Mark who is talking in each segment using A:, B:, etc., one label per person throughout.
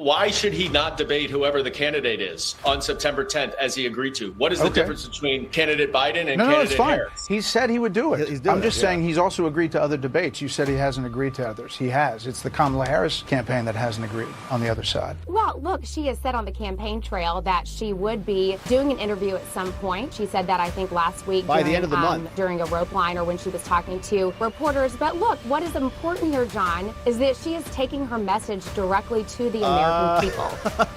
A: Why should he not debate whoever the candidate is on September 10th as he agreed to? What is the difference between candidate Biden and candidate Harris?
B: He said he would do it. I'm just saying he's also agreed to other debates. You said he hasn't agreed to others. He has. It's the Kamala Harris campaign that hasn't agreed on the other side.
C: Well, look, she has said on the campaign trail that she would be doing an interview at some point. She said that, I think, last week
D: by the end of the month
C: during a rope line or when she was talking to reporters. But look, what is important here, John, is that she is taking her message directly to the American people.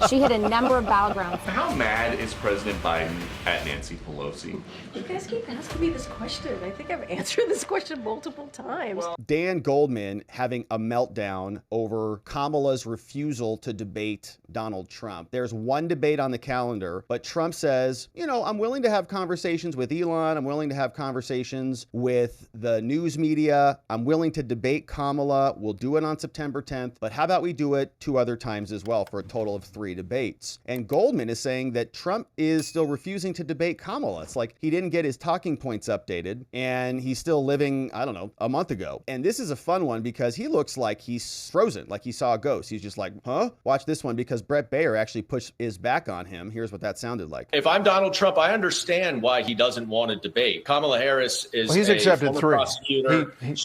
C: She hit a number of battlegrounds.
E: How mad is President Biden at Nancy Pelosi?
F: You guys keep asking me this question. I think I've answered this question multiple times.
D: Dan Goldman having a meltdown over Kamala's refusal to debate Donald Trump. There's one debate on the calendar, but Trump says, you know, I'm willing to have conversations with Elon. I'm willing to have conversations with the news media. I'm willing to debate Kamala. We'll do it on September 10th, but how about we do it 2 other times as well for a total of 3 debates? And Goldman is saying that Trump is still refusing to debate Kamala. It's like he didn't get his talking points updated and he's still living, I don't know, a month ago. And this is a fun one because he looks like he's frozen, like he saw a ghost. He's just like, huh? Watch this one because Bret Baier actually pushed his back on him. Here's what that sounded like.
A: If I'm Donald Trump, I understand why he doesn't want to debate. Kamala Harris is
B: he's accepted
A: former
B: 3.
A: prosecutor.
B: He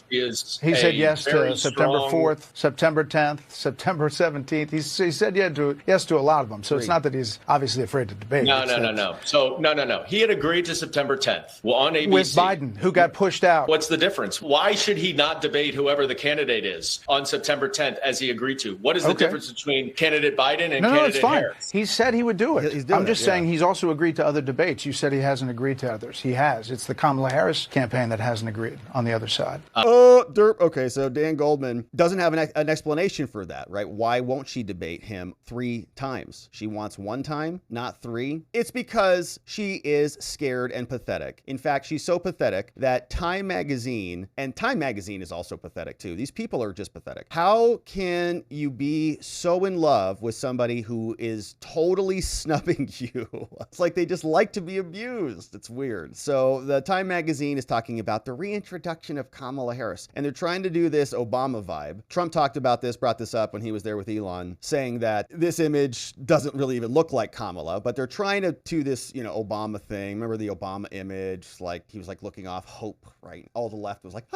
B: said yes to September 4th, September 10th, September 17th. He said yes to a lot of them. So 3. It's not that he's obviously afraid to debate.
A: No. So no. He had agreed to September 10th. Well, on ABC.
B: With Biden, who got pushed out.
A: What's the difference? Why should he not debate whoever the candidate is on September 10th as he agreed to? What is the difference between candidate Biden and candidate Harris?
B: He said he would do it. I'm just saying he's also agreed to other debates. You said he hasn't agreed to others. He has. It's the Kamala Harris campaign that hasn't agreed on the other side.
D: Okay, so Dan Goldman doesn't have an explanation for that, right? Why won't she debate him 3 times? She wants 1 time, not 3. It's because she is scared and pathetic. In fact, she's so pathetic that Time Magazine, and Time Magazine is also pathetic too. These people are just pathetic. How can you be so in love with somebody who is totally snubbing you? It's like they just like to be abused. It's weird. So the Time Magazine is talking about the reintroduction of Kamala Harris, and they're trying to do this Obama vibe. Trump talked about this, brought this up when he was there with Elon, saying that this image doesn't really even look like Kamala, but they're trying to do this, Obama thing. Remember the Obama image? Like he was like looking off hope, right? All the left was like,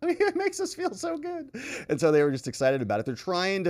D: it makes us feel so good. And so they were just excited about it. They're trying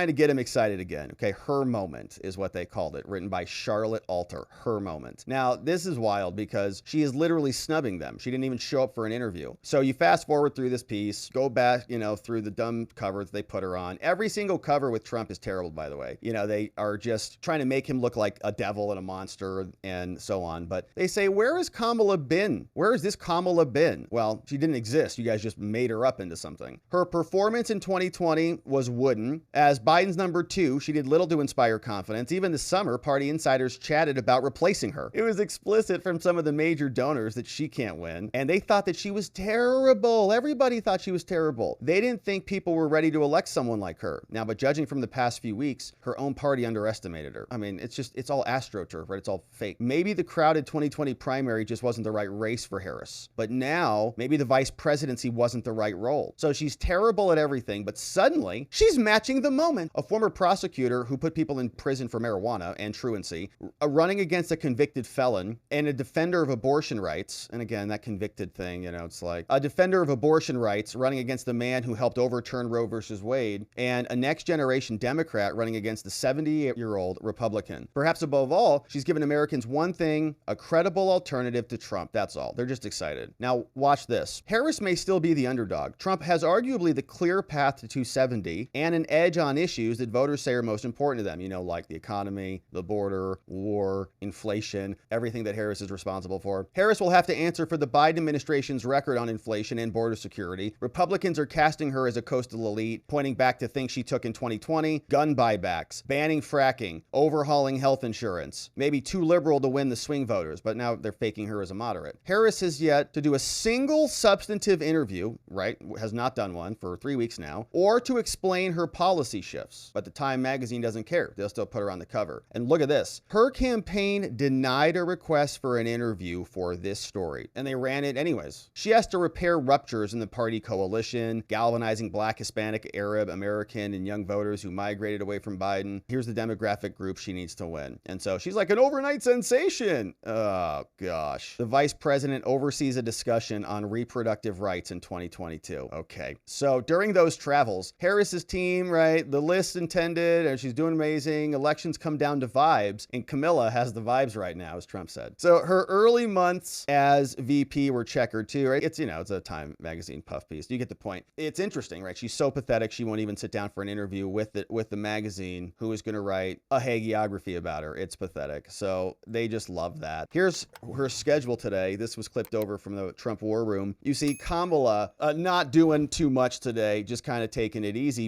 D: to get him excited again. Okay. Her Moment is what they called it, written by Charlotte Alter. Her Moment. Now, this is wild because she is literally snubbing them. She didn't even show up for an interview. So you fast forward through this piece, go back, through the dumb covers they put her on. Every single cover with Trump is terrible, by the way. They are just trying to make him look like a devil and a monster and so on. But they say, where has Kamala been? Where has this Kamala been? Well, she didn't exist. You guys just made her up into something. Her performance in 2020 was wooden. As Biden's number 2, she did little to inspire confidence. Even this summer, party insiders chatted about replacing her. It was explicit from some of the major donors that she can't win, and they thought that she was terrible. Everybody thought she was terrible. They didn't think people were ready to elect someone like her. Now, but judging from the past few weeks, her own party underestimated her. I mean, it's all astroturf, right? It's all fake. Maybe the crowded 2020 primary just wasn't the right race for Harris. But now, maybe the vice presidency wasn't the right role. So she's terrible at everything, but suddenly, she's matching the moment. A former prosecutor who put people in prison for marijuana and truancy, running against a convicted felon, and a defender of abortion rights. And again, that convicted thing, it's like a defender of abortion rights running against the man who helped overturn Roe versus Wade, and a next generation Democrat running against the 70-year-old Republican. Perhaps above all, she's given Americans one thing, a credible alternative to Trump. That's all. They're just excited. Now, watch this. Harris may still be the underdog. Trump has arguably the clear path to 270 and an edge on issues that voters say are most important to them, like the economy, the border, war, inflation, everything that Harris is responsible for. Harris will have to answer for the Biden administration's record on inflation and border security. Republicans are casting her as a coastal elite, pointing back to things she took in 2020, gun buybacks, banning fracking, overhauling health insurance, maybe too liberal to win the swing voters, but now they're faking her as a moderate. Harris has yet to do a single substantive interview, right? Has not done one for 3 weeks now, or to explain her policy shifts. But the Time magazine doesn't care. They'll still put her on the cover. And look at this. Her campaign denied a request for an interview for this story, and they ran it anyways. She has to repair ruptures in the party coalition, galvanizing Black, Hispanic, Arab, American, and young voters who migrate migrated away from Biden. Here's the demographic group she needs to win. And so she's like an overnight sensation. Oh, gosh. The vice president oversees a discussion on reproductive rights in 2022. Okay. So during those travels, Harris's team, right, the list intended, and she's doing amazing. Elections come down to vibes, and Camilla has the vibes right now, as Trump said. So her early months as VP were checkered too, right? It's, it's a Time magazine puff piece. You get the point. It's interesting, right? She's so pathetic, she won't even sit down for an interview with the magazine who is going to write a hagiography about her. It's pathetic. So they just love that. Here's her schedule today. This was clipped over from the Trump War Room. You see Kamala not doing too much today, just kind of taking it easy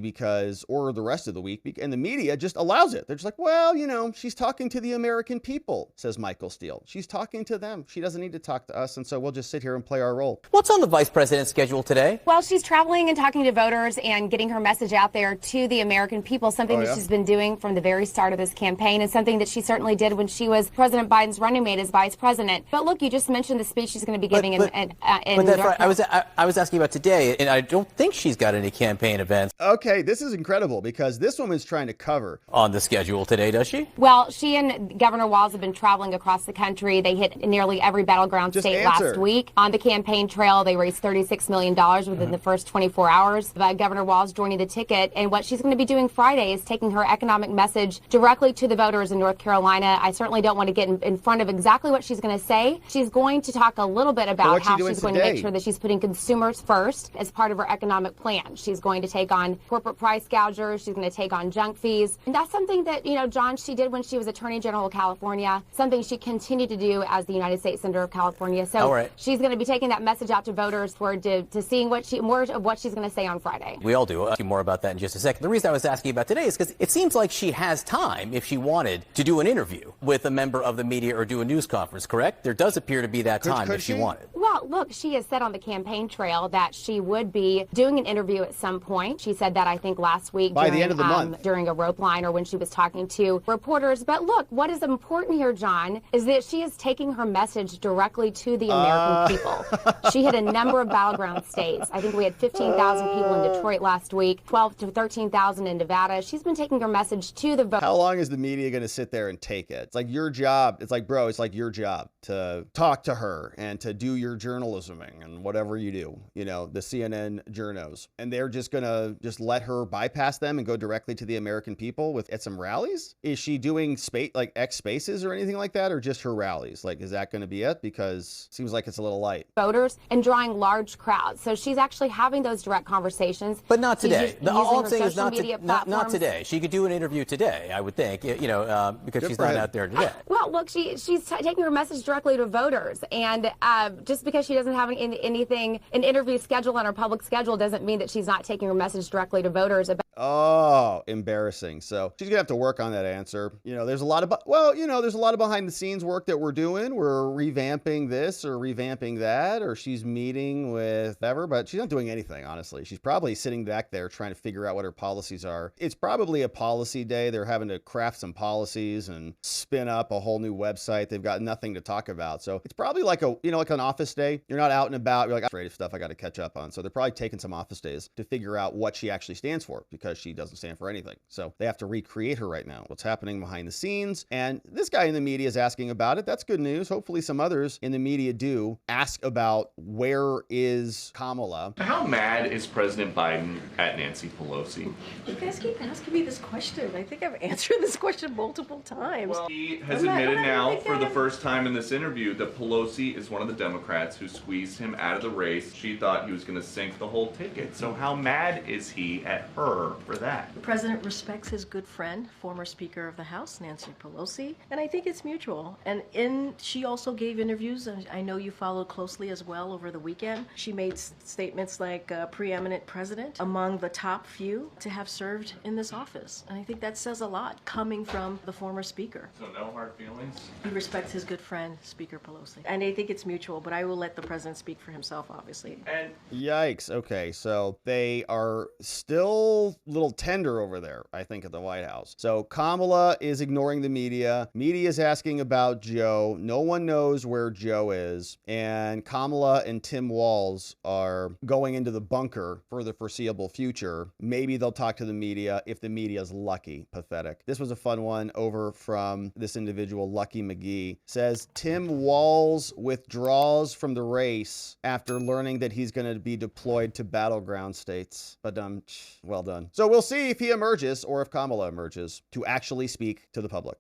D: or the rest of the week, and the media just allows it. They're just like, well, she's talking to the American people, says Michael Steele. She's talking to them. She doesn't need to talk to us, and so we'll just sit here and play our role.
G: What's on the vice president's schedule today?
C: Well, she's traveling and talking to voters and getting her message out there to the American people, something that she's been doing from the very start of this campaign, and something that she certainly did when she was President Biden's running mate as vice president. But look, you just mentioned the speech she's going to be giving in
G: that's right. I was asking about today, and I don't think she's got any campaign events.
D: Okay, this is incredible because this woman's trying to cover
G: on the schedule today, does she?
C: Well, she and Governor Walz have been traveling across the country. They hit nearly every battleground state last week. On the campaign trail, they raised $36 million within the first 24 hours. Governor Walz joining the ticket, and what she's going to be doing Friday is taking her economic message directly to the voters in North Carolina. I certainly don't want to get in front of exactly what she's going to say. She's going to talk a little bit about how she's going to make sure that she's putting consumers first as part of her economic plan. She's going to take on corporate price gougers. She's going to take on junk fees. And that's something that, John, she did when she was Attorney General of California, something she continued to do as the United States Senator of California. So she's going to be taking that message out to voters to seeing more of what she's going to say on Friday.
G: We all do. I'll ask you more about that in just a second. The reason I was asking about today is because it seems like she has time if she wanted to do an interview with a member of the media or do a news conference, correct? There does appear to be that time if she wanted.
C: Well, look, she has said on the campaign trail that she would be doing an interview at some point. She said that, I think, last week
D: by the end of the month
C: during a rope line or when she was talking to reporters. But look, what is important here, John, is that she is taking her message directly to the American people. She hit a number of battleground states. I think we had 15,000 people in Detroit last week, 12 to 13,000 in Nevada. She's been taking her message to the voters.
D: How long is the media going to sit there and take it? It's like your job. It's like, bro, it's like your job to talk to her and to do your journalisming and whatever you do, the CNN journos. And they're just going to just let her bypass them and go directly to the American people at some rallies? Is she doing X spaces or anything like that, or just her rallies? Like, is that going to be it? Because it seems like it's a little light.
C: Voters and drawing large crowds. So she's actually having those direct conversations.
G: But not today. All I'm saying is not today. She could do an interview today, I would think, because she's not out there today.
C: Well, look, she's taking her message directly to voters. And just because she doesn't have an interview schedule on her public schedule doesn't mean that she's not taking her message directly to voters.
D: Oh, embarrassing. So she's gonna have to work on that answer. There's a lot of behind the scenes work that we're doing. We're revamping this or revamping that, or she's meeting with whoever, but she's not doing anything, honestly. She's probably sitting back there trying to figure out what her policies are. It's probably a policy day. They're having to craft some policies and spin up a whole new website. They've got nothing to talk about. So it's probably like an office day. You're not out and about. You're like, administrative stuff I got to catch up on. So they're probably taking some office days to figure out what she actually stands for, because she doesn't stand for anything. So they have to recreate her right now. What's happening behind the scenes. And this guy in the media is asking about it. That's good news. Hopefully some others in the media do ask about where is Kamala.
E: How mad is President Biden at Nancy Pelosi?
F: You guys keep asking me this question. I think I've answered this question multiple times.
E: Well, he has admitted now for the first time in this interview that Pelosi is one of the Democrats who squeezed him out of the race. She thought he was going to sink the whole ticket. So how mad is he at her for that?
F: The president respects his good friend, former Speaker of the House, Nancy Pelosi, and I think it's mutual. And she also gave interviews, I know you followed closely as well over the weekend. She made statements like preeminent president, among the top few to have served in this office. And I think that says a lot coming from the former speaker.
E: So no hard feelings?
F: He respects his good friend, Speaker Pelosi. And I think it's mutual, but I will let the president speak for himself, obviously.
E: And
D: yikes. Okay, so they are still little tender over there, I think, at the White House. So Kamala is ignoring the media. Media is asking about Joe. No one knows where Joe is. And Kamala and Tim Walz are going into the bunker for the foreseeable future. Maybe they'll talk to the media if the media is lucky. Pathetic. This was a fun one over from this individual, Lucky McGee. Says Tim Walz withdraws from the race after learning that he's going to be deployed to battleground states. But well done. So we'll see if he emerges or if Kamala emerges to actually speak to the public.